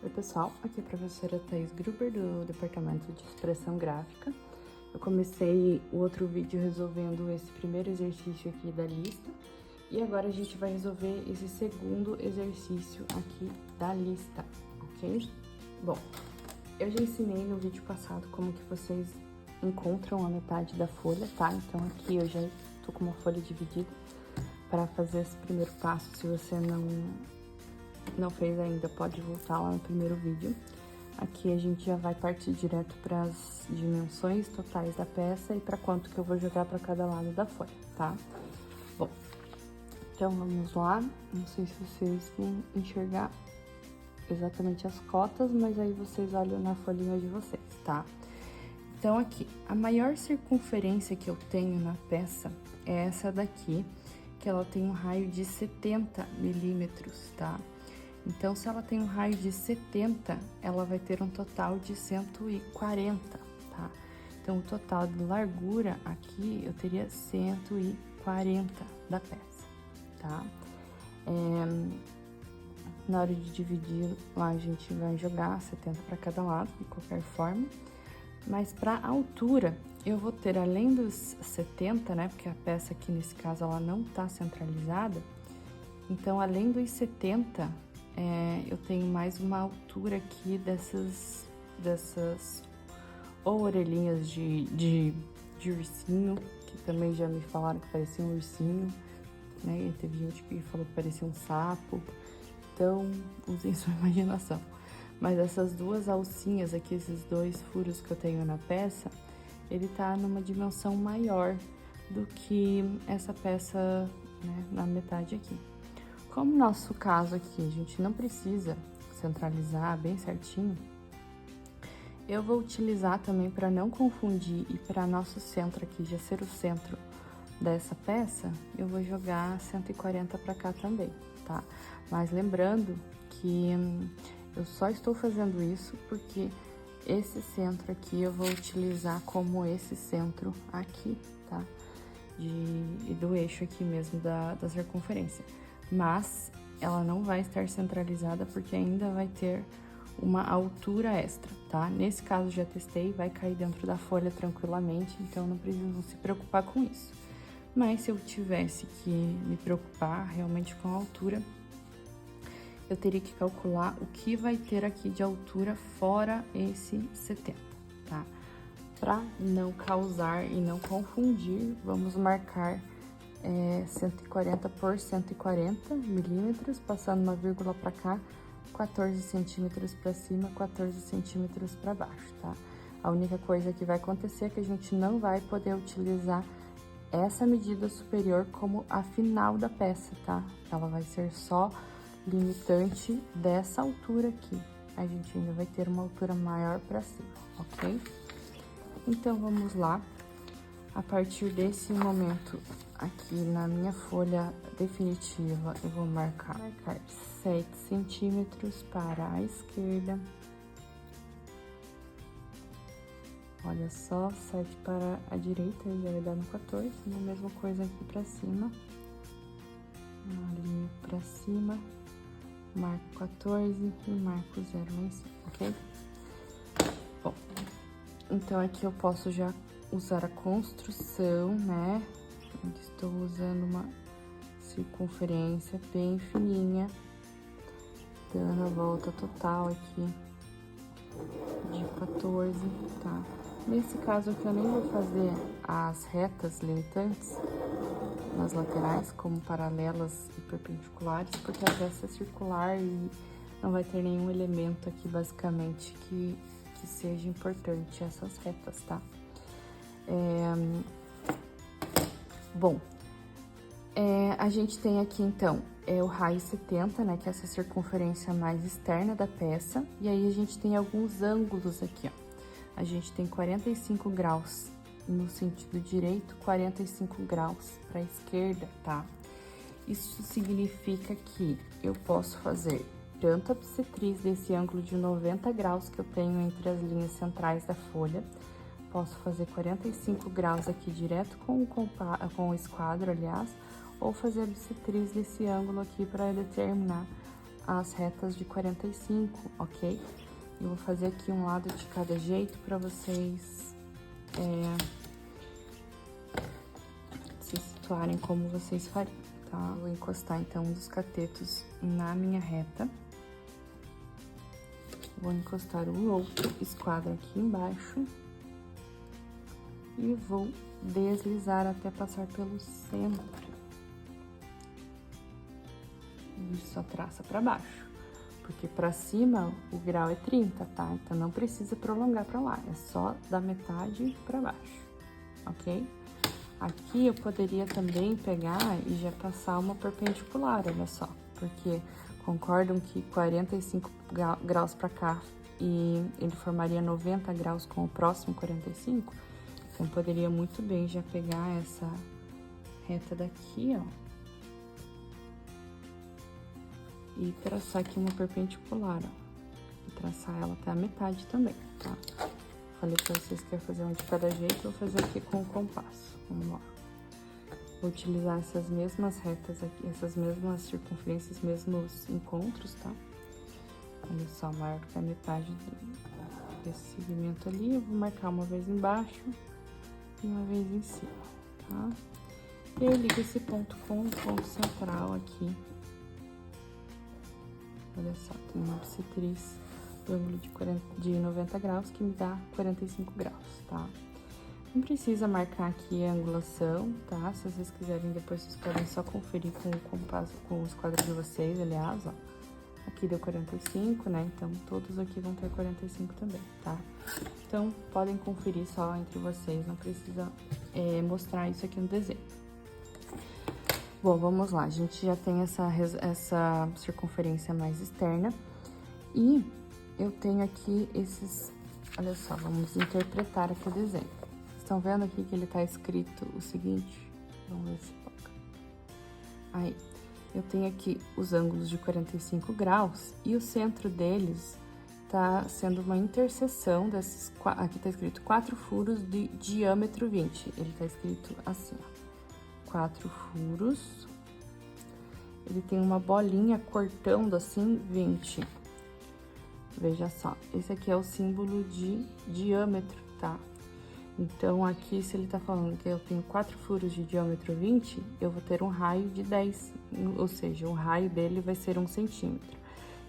Oi pessoal, aqui é a professora Thaís Gruber do Departamento de Expressão Gráfica. Eu comecei o outro vídeo resolvendo esse primeiro exercício aqui da lista e agora a gente vai resolver esse segundo exercício aqui da lista, ok? Bom, eu já ensinei no vídeo passado como que vocês encontram a metade da folha, tá? Então aqui eu já tô com uma folha dividida para fazer esse primeiro passo. Se você não fez ainda, pode voltar lá no primeiro vídeo. Aqui a gente já vai partir direto para as dimensões totais da peça e para quanto que eu vou jogar para cada lado da folha, tá? Bom, então vamos lá. Não sei se vocês vão enxergar exatamente as cotas, mas aí vocês olham na folhinha de vocês, tá? Então aqui, a maior circunferência que eu tenho na peça é essa daqui, que ela tem um raio de 70 milímetros, tá? Então, se ela tem um raio de 70, ela vai ter um total de 140, tá? Então, o total de largura aqui, eu teria 140 da peça, tá? Na hora de dividir, lá a gente vai jogar 70 para cada lado, de qualquer forma. Mas para a altura, eu vou ter, além dos 70, né? Porque a peça aqui, nesse caso, ela não tá centralizada. Então, além dos 70... eu tenho mais uma altura aqui dessas ou orelhinhas de ursinho, que também já me falaram que parecia um ursinho, né? E teve gente que falou que parecia um sapo, então usem sua imaginação. Mas essas duas alcinhas aqui, esses dois furos que eu tenho na peça, ele tá numa dimensão maior do que essa peça, né, na metade aqui. Como no nosso caso aqui, a gente não precisa centralizar bem certinho, eu vou utilizar também para não confundir e para nosso centro aqui já ser o centro dessa peça, eu vou jogar 140 para cá também, tá? Mas lembrando que eu só estou fazendo isso porque esse centro aqui eu vou utilizar como esse centro aqui, tá? E do eixo aqui mesmo da circunferência. Mas ela não vai estar centralizada porque ainda vai ter uma altura extra, tá? Nesse caso, já testei, vai cair dentro da folha tranquilamente, então não preciso se preocupar com isso. Mas se eu tivesse que me preocupar realmente com a altura, eu teria que calcular o que vai ter aqui de altura fora esse 70, tá? Para não causar e não confundir, vamos marcar 140 por 140 milímetros, passando uma vírgula para cá, 14 centímetros para cima, 14 centímetros para baixo, tá? A única coisa que vai acontecer é que a gente não vai poder utilizar essa medida superior como a final da peça, tá? Ela vai ser só limitante dessa altura aqui. A gente ainda vai ter uma altura maior para cima, ok? Então, vamos lá. A partir desse momento, aqui na minha folha definitiva, eu vou marcar 7 centímetros para a esquerda. Olha só, 7 para a direita, já vai dar no 14, a mesma coisa aqui para cima. Uma linha para cima, marco 14 e marco 0 lá em cima, ok? Bom, então aqui eu posso já usar a construção, né? Estou usando uma circunferência bem fininha, dando a volta total aqui de 14, tá? Nesse caso aqui eu nem vou fazer as retas limitantes nas laterais, como paralelas e perpendiculares, porque a peça é circular e não vai ter nenhum elemento aqui, basicamente, que seja importante essas retas, tá? Bom, a gente tem aqui, então, o raio 70, né, que é essa circunferência mais externa da peça, e aí a gente tem alguns ângulos aqui, ó. A gente tem 45 graus no sentido direito, 45 graus para a esquerda, tá? Isso significa que eu posso fazer tanto a bissetriz desse ângulo de 90 graus que eu tenho entre as linhas centrais da folha. Posso fazer 45 graus aqui direto com o esquadro, aliás, ou fazer a bissetriz desse ângulo aqui para determinar as retas de 45, ok? Eu vou fazer aqui um lado de cada jeito para vocês se situarem como vocês fariam, tá? Vou encostar, então, um dos catetos na minha reta. Vou encostar o outro esquadro aqui embaixo. E vou deslizar até passar pelo centro. E só traça pra baixo. Porque pra cima o grau é 30, tá? Então não precisa prolongar pra lá. É só da metade pra baixo, ok? Aqui eu poderia também pegar e já passar uma perpendicular, olha só. Porque concordam que 45 graus pra cá e ele formaria 90 graus com o próximo 45? Então, poderia muito bem já pegar essa reta daqui, ó. E traçar aqui uma perpendicular, ó. E traçar ela até a metade também, tá? Falei pra vocês que ia fazer um de cada jeito, vou fazer aqui com o compasso. Vamos lá. Vou utilizar essas mesmas retas aqui, essas mesmas circunferências, mesmos encontros, tá? Olha só, maior que a metade desse segmento ali. Eu vou marcar uma vez embaixo e uma vez em cima, tá? E eu ligo esse ponto com o ponto central aqui. Olha só, tem uma bissetriz do ângulo de 90 graus que me dá 45 graus, tá? Não precisa marcar aqui a angulação, tá? Se vocês quiserem, depois vocês podem só conferir com o compasso, com o esquadro de vocês, aliás, ó. Aqui deu 45, né? Então, todos aqui vão ter 45 também, tá? Então, podem conferir só entre vocês, não precisa mostrar isso aqui no desenho. Bom, vamos lá. A gente já tem essa circunferência mais externa. E eu tenho aqui esses... Olha só, vamos interpretar aqui o desenho. Estão vendo aqui que ele tá escrito o seguinte? Vamos ver se foca. Aí. Eu tenho aqui os ângulos de 45 graus e o centro deles tá sendo uma interseção desses... Aqui tá escrito 4 furos de diâmetro 20. Ele tá escrito assim, ó. 4 furos. Ele tem uma bolinha cortando assim 20. Veja só, esse aqui é o símbolo de diâmetro, tá? Então, aqui, se ele tá falando que eu tenho 4 furos de diâmetro 20, eu vou ter um raio de 10, ou seja, o raio dele vai ser 1 centímetro.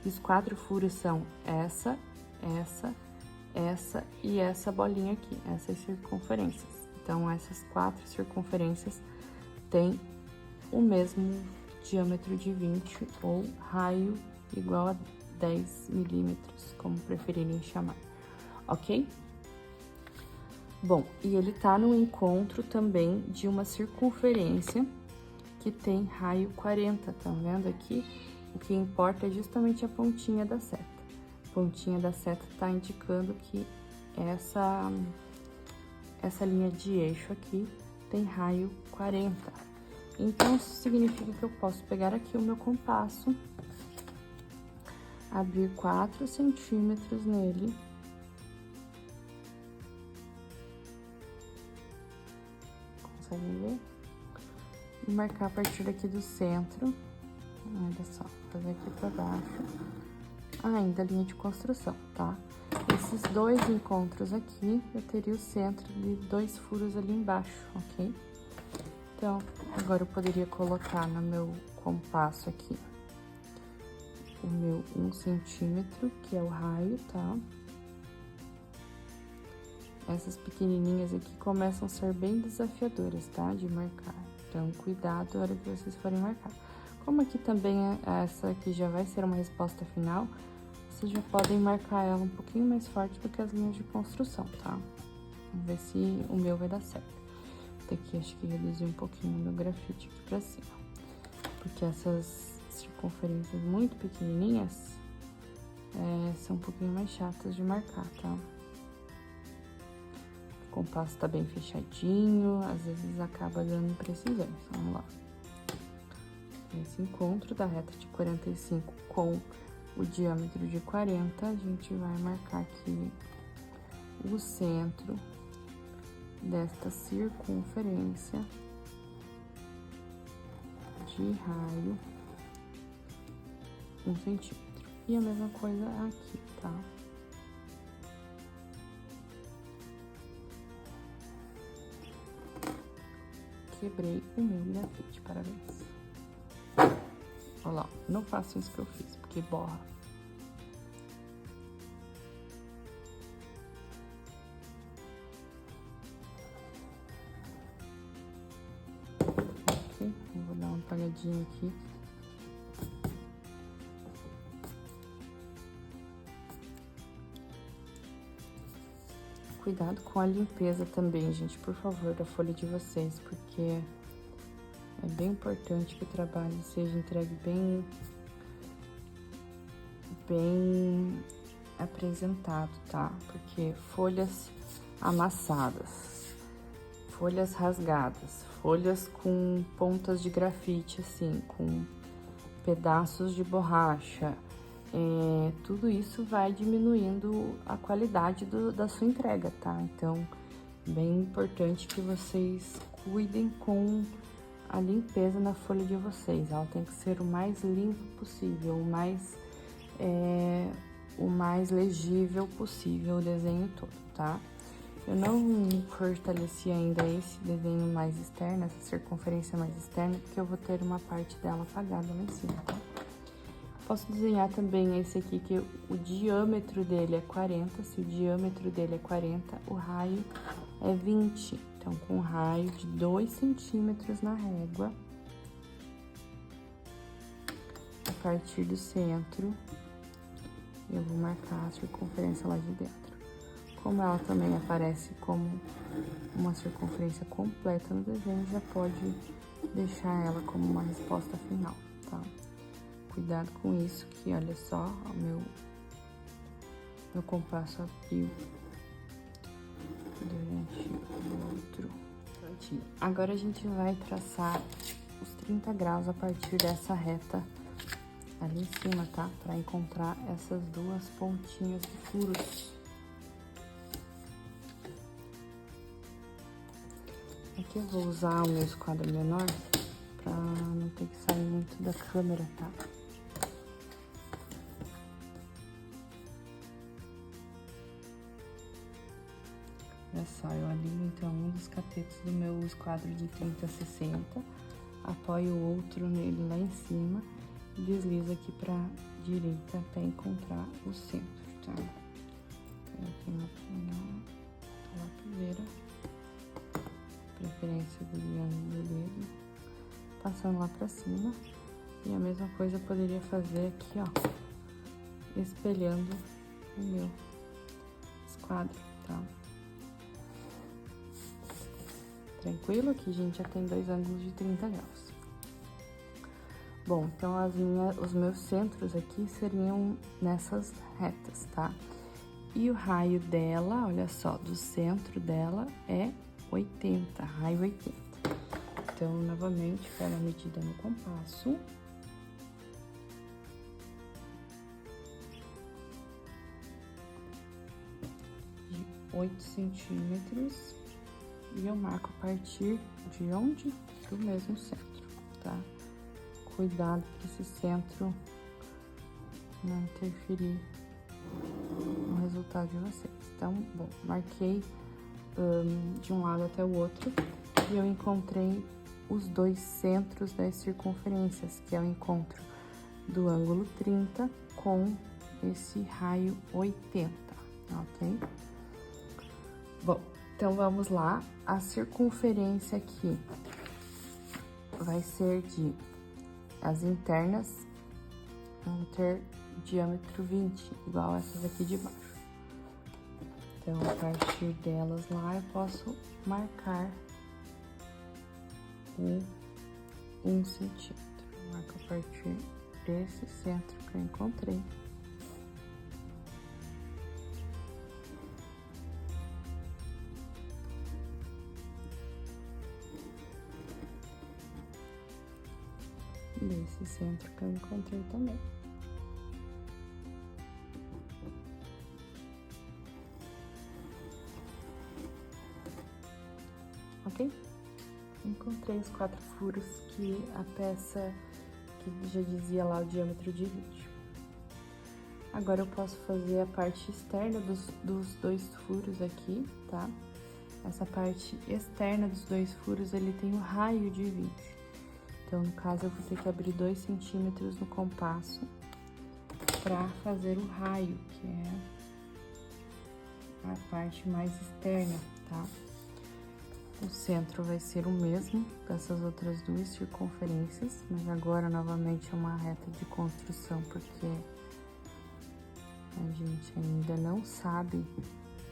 E os 4 furos são essa e essa bolinha aqui, essas circunferências. Então, essas 4 circunferências têm o mesmo diâmetro de 20, ou raio igual a 10 milímetros, como preferirem chamar, ok? Bom, e ele tá no encontro também de uma circunferência que tem raio 40, tá vendo aqui? O que importa é justamente a pontinha da seta. A pontinha da seta tá indicando que essa linha de eixo aqui tem raio 40. Então, isso significa que eu posso pegar aqui o meu compasso, abrir 4 centímetros nele, ver? E marcar a partir daqui do centro, olha só, fazer aqui pra baixo, ainda a linha de construção, tá? Esses dois encontros aqui, eu teria o centro de 2 furos ali embaixo, ok? Então, agora eu poderia colocar no meu compasso aqui o meu 1 centímetro, que é o raio, tá? Essas pequenininhas aqui começam a ser bem desafiadoras, tá? De marcar. Então, cuidado na hora que vocês forem marcar. Como aqui também essa aqui já vai ser uma resposta final, vocês já podem marcar ela um pouquinho mais forte do que as linhas de construção, tá? Vamos ver se o meu vai dar certo. Daqui acho que reduzi um pouquinho o meu grafite aqui pra cima. Porque essas circunferências muito pequenininhas são um pouquinho mais chatas de marcar, tá? O compasso tá bem fechadinho, às vezes acaba dando imprecisões. Vamos lá. Nesse encontro da reta de 45 com o diâmetro de 40, a gente vai marcar aqui o centro desta circunferência de raio 1 centímetro. E a mesma coisa aqui, tá? Quebrei o meu grafite, parabéns. Olha lá, não façam isso que eu fiz, porque borra. Aqui, eu vou dar uma apagadinha aqui. Cuidado com a limpeza também, gente, por favor, da folha de vocês, porque é bem importante que o trabalho seja entregue bem apresentado, tá? Porque folhas amassadas, folhas rasgadas, folhas com pontas de grafite, assim, com pedaços de borracha, tudo isso vai diminuindo a qualidade da sua entrega, tá? Então, bem importante que vocês cuidem com a limpeza na folha de vocês. Ela tem que ser o mais limpo possível, o mais legível possível o desenho todo, tá? Eu não fortaleci ainda esse desenho mais externo, essa circunferência mais externa, porque eu vou ter uma parte dela apagada lá em cima, tá? Posso desenhar também esse aqui, que o diâmetro dele é 40, se o diâmetro dele é 40, o raio é 20. Então, com um raio de 2 centímetros na régua, a partir do centro, eu vou marcar a circunferência lá de dentro. Como ela também aparece como uma circunferência completa no desenho, já pode deixar ela como uma resposta final, tá? Cuidado com isso, que olha só, o meu compasso abriu durante o outro. Prontinho. Agora a gente vai traçar os 30 graus a partir dessa reta ali em cima, tá? Pra encontrar essas duas pontinhas de furos. Aqui eu vou usar o meu esquadro menor pra não ter que sair muito da câmera, tá? Olha só, eu alinho então um dos catetos do meu esquadro de 30 a 60, apoio o outro nele lá em cima e deslizo aqui pra direita até encontrar o centro, tá? Eu tenho a lapiseira, preferência do dedo, passando lá pra cima. E a mesma coisa eu poderia fazer aqui, ó, espelhando o meu esquadro, tá? Tranquilo? Aqui a gente já tem 2 ângulos de 30 graus. Bom, então os meus centros aqui seriam nessas retas, tá? E o raio dela, olha só, do centro dela é 80, raio 80. Então, novamente, pego a medida no compasso. De 8 centímetros. E eu marco a partir de onde? Do mesmo centro, tá? Cuidado para esse centro não interferir no resultado de vocês. Então, bom, marquei de um lado até o outro e eu encontrei os 2 centros das circunferências, que é o encontro do ângulo 30 com esse raio 80, ok? Bom, então vamos lá. A circunferência aqui vai ser as internas vão ter diâmetro 20, igual essas aqui de baixo. Então, a partir delas lá, eu posso marcar o 1 centímetro. Marco a partir desse centro que eu encontrei. Desse centro que eu encontrei também. Ok? Encontrei os 4 furos que a peça que já dizia lá o diâmetro de 20. Agora eu posso fazer a parte externa dos 2 furos aqui, tá? Essa parte externa dos 2 furos, ele tem um raio de 20. Então, no caso, eu vou ter que abrir 2 centímetros no compasso para fazer o raio, que é a parte mais externa, tá? O centro vai ser o mesmo dessas outras 2 circunferências, mas agora, novamente, é uma reta de construção, porque a gente ainda não sabe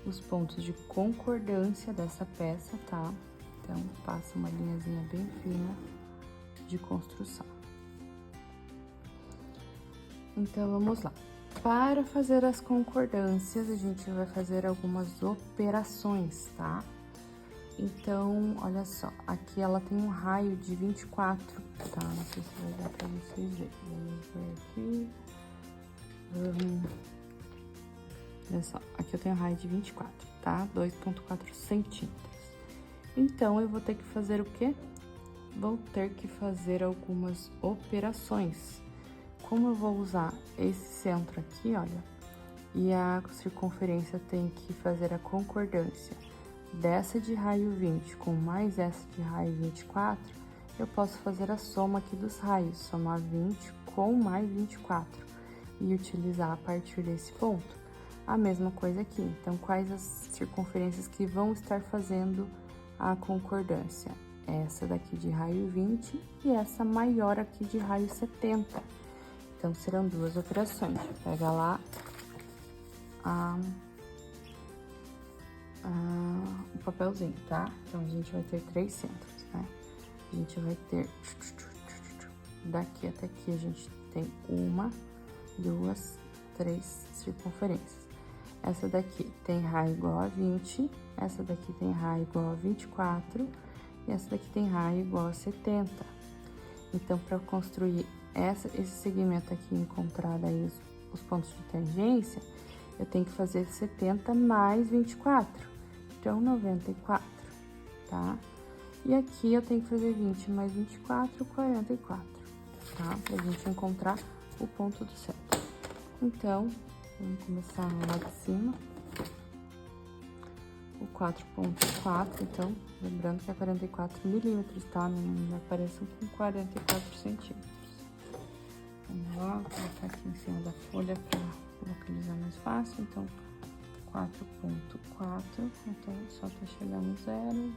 os pontos de concordância dessa peça, tá? Então, passa uma linhazinha bem fina de construção. Então, vamos lá. Para fazer as concordâncias, a gente vai fazer algumas operações, tá? Então, olha só, aqui ela tem um raio de 24, tá? Não sei se vai dar pra vocês verem. Vamos ver aqui. Olha só, aqui eu tenho um raio de 24, tá? 2,4 centímetros. Então, eu vou ter que fazer o quê? Vou ter que fazer algumas operações. Como eu vou usar esse centro aqui, olha, e a circunferência tem que fazer a concordância dessa de raio 20 com mais essa de raio 24, eu posso fazer a soma aqui dos raios, somar 20 com mais 24 e utilizar a partir desse ponto. A mesma coisa aqui, então quais as circunferências que vão estar fazendo a concordância? Essa daqui de raio 20 e essa maior aqui de raio 70. Então, serão 2 operações. Pega lá o papelzinho, tá? Então, a gente vai ter 3 centros, né? A gente vai ter... Daqui até aqui, a gente tem 1, 2, 3 circunferências. Essa daqui tem raio igual a 20, essa daqui tem raio igual a 24 e essa daqui tem raio igual a 70. Então, para construir esse segmento aqui, encontrar daí os pontos de tangência, eu tenho que fazer 70 mais 24, então 94, tá? E aqui eu tenho que fazer 20 mais 24, 44, tá? Pra gente encontrar o ponto do centro. Então, vamos começar lá de cima. O 4,4, então, lembrando que é 44 milímetros, tá? Não apareçam com 44 centímetros. Vamos lá, vou colocar aqui em cima da folha para localizar mais fácil. Então, 4,4, então só para chegar no 0.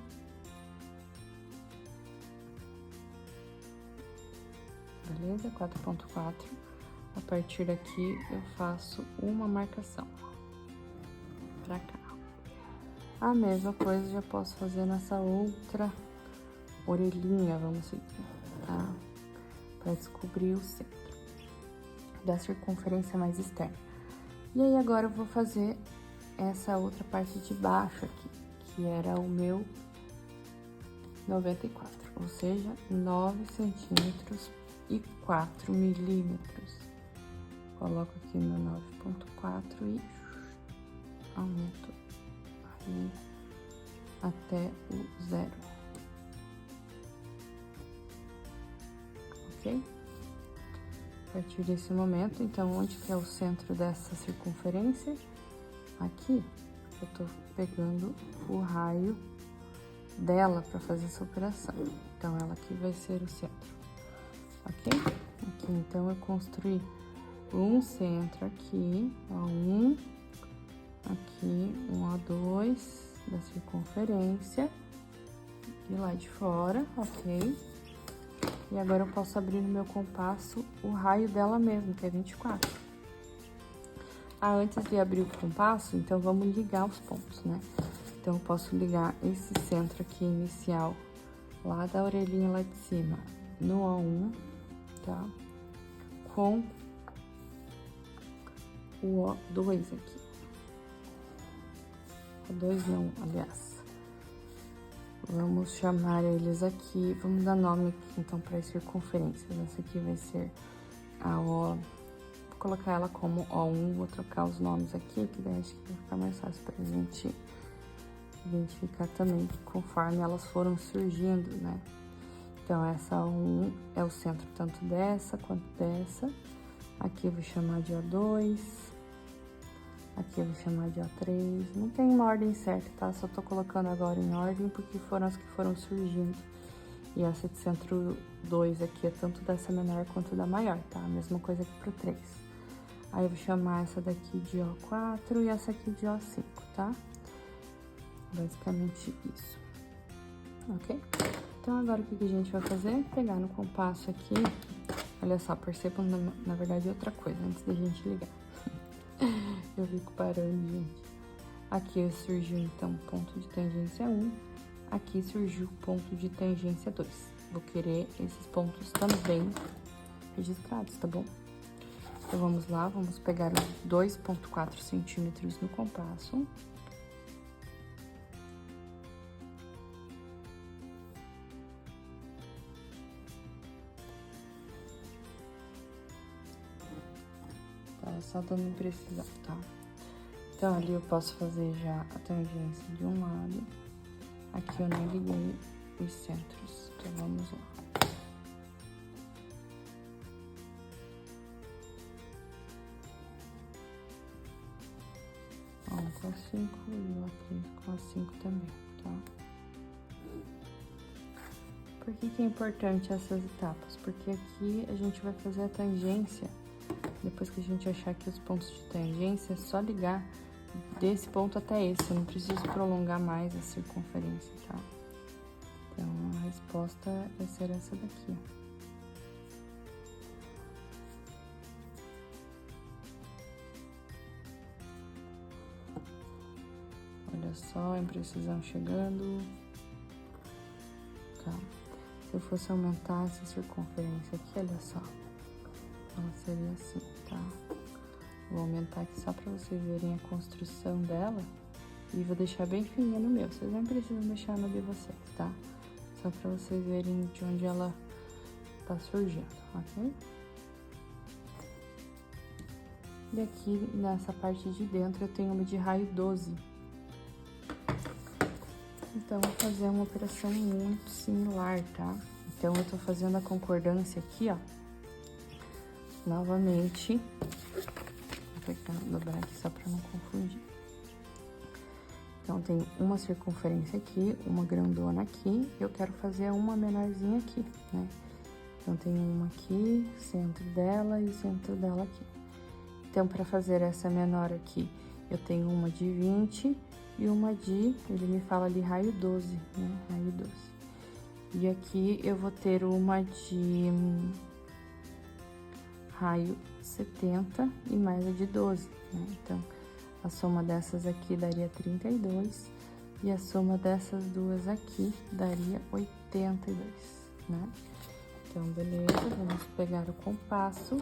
Beleza? 4,4. A partir daqui, eu faço uma marcação para cá. A mesma coisa já posso fazer nessa outra orelhinha, vamos seguir, tá? Para descobrir o centro da circunferência mais externa. E aí, agora eu vou fazer essa outra parte de baixo aqui, que era o meu 94, ou seja, 9 centímetros e 4 milímetros. Coloco aqui meu 9,4 e aumento aí até o 0. Ok? A partir desse momento, então, onde que é o centro dessa circunferência? Aqui, eu tô pegando o raio dela para fazer essa operação. Então, ela aqui vai ser o centro, ok? Aqui, então, eu construí um centro aqui, A1, aqui, um A2 da circunferência, e lá de fora, ok? E agora eu posso abrir no meu compasso o raio dela mesmo, que é 24. Antes de abrir o compasso, então vamos ligar os pontos, né? Então, eu posso ligar esse centro aqui inicial, lá da orelhinha lá de cima, no A1, tá? Com o O2 aqui. O2 não, aliás. Vamos chamar eles aqui, vamos dar nome aqui, então, para as circunferências. Essa aqui vai ser a O, vou colocar ela como O1, vou trocar os nomes aqui, que daí acho que vai ficar mais fácil pra gente identificar também, conforme elas foram surgindo, né? Então, essa O1 é o centro tanto dessa quanto dessa. Aqui eu vou chamar de O2, Aqui eu vou chamar de O3. Não tem uma ordem certa, tá? Só tô colocando agora em ordem porque foram as que foram surgindo. E essa de centro 2 aqui é tanto dessa menor quanto da maior, tá? A mesma coisa aqui pro 3. Aí eu vou chamar essa daqui de O4 e essa aqui de O5, tá? Basicamente isso, ok? Então, agora o que a gente vai fazer? Pegar no compasso aqui, olha só, percebam, na verdade, outra coisa, antes da gente ligar. Eu fico parando, gente. Aqui surgiu, então, ponto de tangência 1, aqui surgiu ponto de tangência 2. Vou querer esses pontos também registrados, tá bom? Então, vamos lá, vamos pegar os 2,4 centímetros no compasso. Tá, só dando imprecisão, tá? Então, ali eu posso fazer já a tangência de um lado. Aqui eu não liguei os centros, então vamos lá. Com a 5 e o A3 com a 5 também, tá? Por que que é importante essas etapas? Porque aqui a gente vai fazer a tangência, depois que a gente achar aqui os pontos de tangência, é só ligar desse ponto até esse, eu não preciso prolongar mais a circunferência, tá? Então, a resposta vai ser essa daqui, ó. Olha só a imprecisão chegando. Tá. Se eu fosse aumentar essa circunferência aqui, olha só. Ela seria assim, tá? Vou aumentar aqui só pra vocês verem a construção dela. E vou deixar bem fininha no meu. Vocês não precisam deixar no de vocês, tá? Só pra vocês verem de onde ela tá surgindo, ok? E aqui, nessa parte de dentro, eu tenho uma de raio 12. Então, vou fazer uma operação muito similar, tá? Então, eu tô fazendo a concordância aqui, ó. Novamente. Vou dobrar aqui só pra não confundir. Então, tem uma circunferência aqui, uma grandona aqui. Eu quero fazer uma menorzinha aqui, né? Então, tem uma aqui, centro dela e o centro dela aqui. Então, pra fazer essa menor aqui, eu tenho uma de 20 e uma de, ele me fala ali, raio 12, né? Raio 12. E aqui eu vou ter uma de raio 70 e mais a de 12, né? Então, a soma dessas aqui daria 32 e a soma dessas duas aqui daria 82, né? Então, beleza, vamos pegar o compasso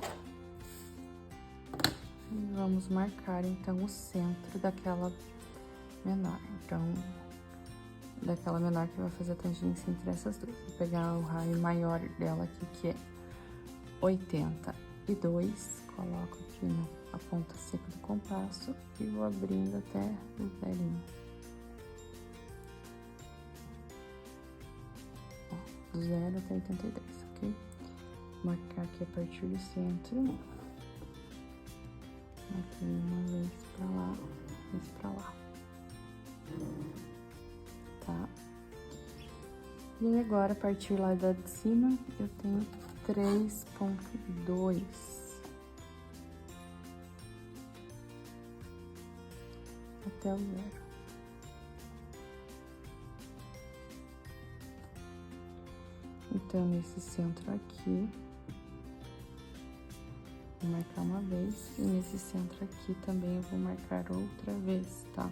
e vamos marcar, então, o centro daquela menor. Então, daquela menor que vai fazer a tangência entre essas duas. Vou pegar o raio maior dela aqui, que é 82, coloco aqui na ponta seca do compasso e vou abrindo até o zerinho. Ó, do 0 até 82, ok? Vou marcar aqui a partir do centro. Aqui uma vez pra lá, vez pra lá. Tá? E aí agora, a partir lá da de cima, eu tenho 3,2. Até o 0. Então, nesse centro aqui, vou marcar uma vez. E nesse centro aqui também eu vou marcar outra vez, tá?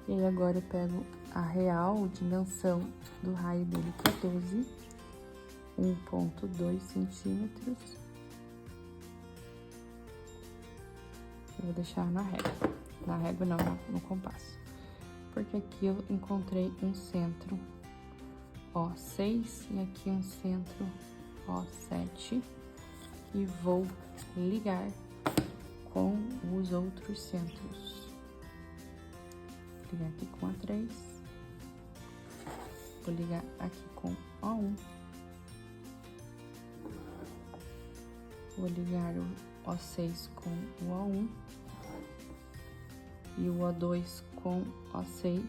E aí, agora eu pego a real dimensão do raio dele, que é 12, 1,2 centímetros. Eu vou deixar na régua. Na régua não, no compasso. Porque aqui eu encontrei um centro O6 e aqui um centro O7. E vou ligar com os outros centros. Vou ligar aqui com A3. Vou ligar aqui com O1. Vou ligar O6 com o O1 e o O2 com O6.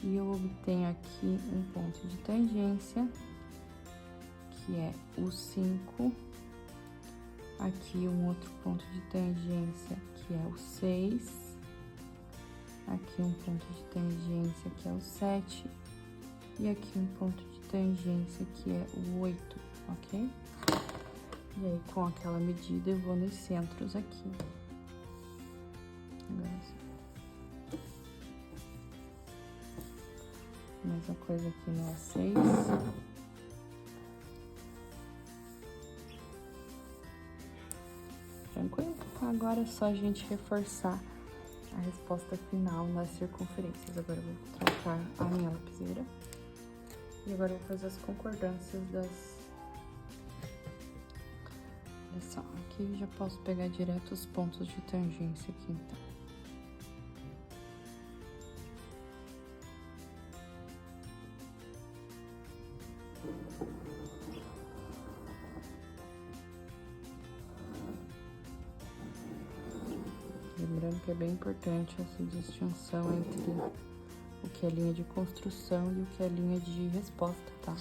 E eu obtenho aqui um ponto de tangência, que é o 5. Aqui um outro ponto de tangência, que é o 6. Aqui um ponto de tangência, que é o 7. E aqui um ponto de tangência, que é o 8, ok? E aí, com aquela medida, eu vou nos centros aqui. Agora sim. Mesma coisa aqui no A6. Tranquilo? Agora é só a gente reforçar a resposta final nas circunferências. Agora eu vou trocar a minha lapiseira. E agora eu vou fazer as concordâncias das... Olha só, aqui eu já posso pegar direto os pontos de tangência aqui, então. Lembrando que é bem importante essa distinção entre o que é linha de construção e o que é linha de resposta, tá?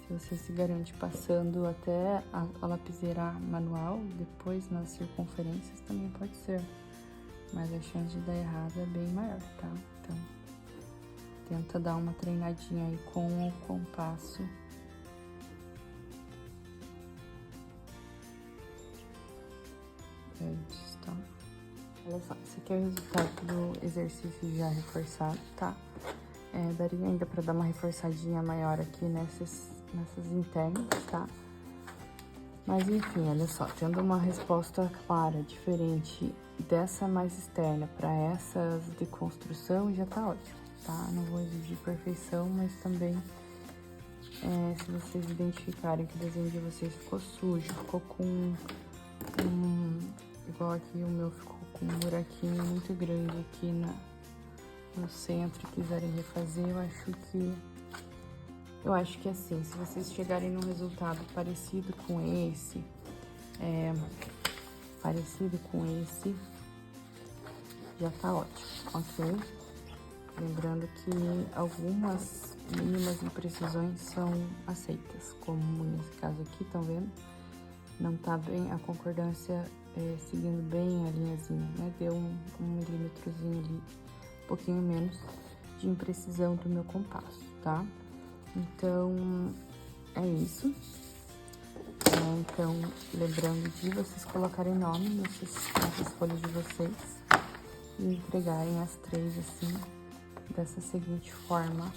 Se você se garante passando até a lapiseira manual, depois nas circunferências também pode ser, mas a chance de dar errado é bem maior, tá? Então, tenta dar uma treinadinha aí com o compasso. Antes, tá? Olha só, esse aqui é o resultado do exercício já reforçado, tá? Daria ainda pra dar uma reforçadinha maior aqui nessas internas, tá? Mas enfim, olha só, tendo uma resposta clara, diferente dessa mais externa para essas de construção, já tá ótimo, tá? Não vou exigir perfeição, mas também se vocês identificarem que o desenho de vocês ficou sujo, ficou com igual aqui o meu ficou com um buraquinho muito grande aqui no centro, quiserem refazer, eu acho que assim, se vocês chegarem num resultado parecido com esse, já tá ótimo, ok? Lembrando que algumas mínimas imprecisões são aceitas, como nesse caso aqui, estão vendo? Não tá bem, a concordância seguindo bem a linhazinha, né? Deu um milímetrozinho ali, um pouquinho menos de imprecisão do meu compasso, tá? Então, é isso. Então, lembrando de vocês colocarem nome nessas folhas de vocês e entregarem as 3 assim, dessa seguinte forma,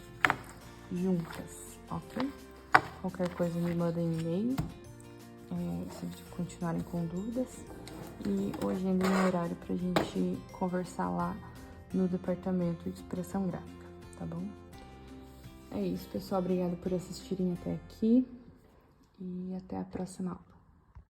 juntas, ok? Qualquer coisa me mandem e-mail, se continuarem com dúvidas. E hoje ainda é um horário pra gente conversar lá no departamento de expressão gráfica, tá bom? É isso, pessoal. Obrigada por assistirem até aqui e até a próxima aula.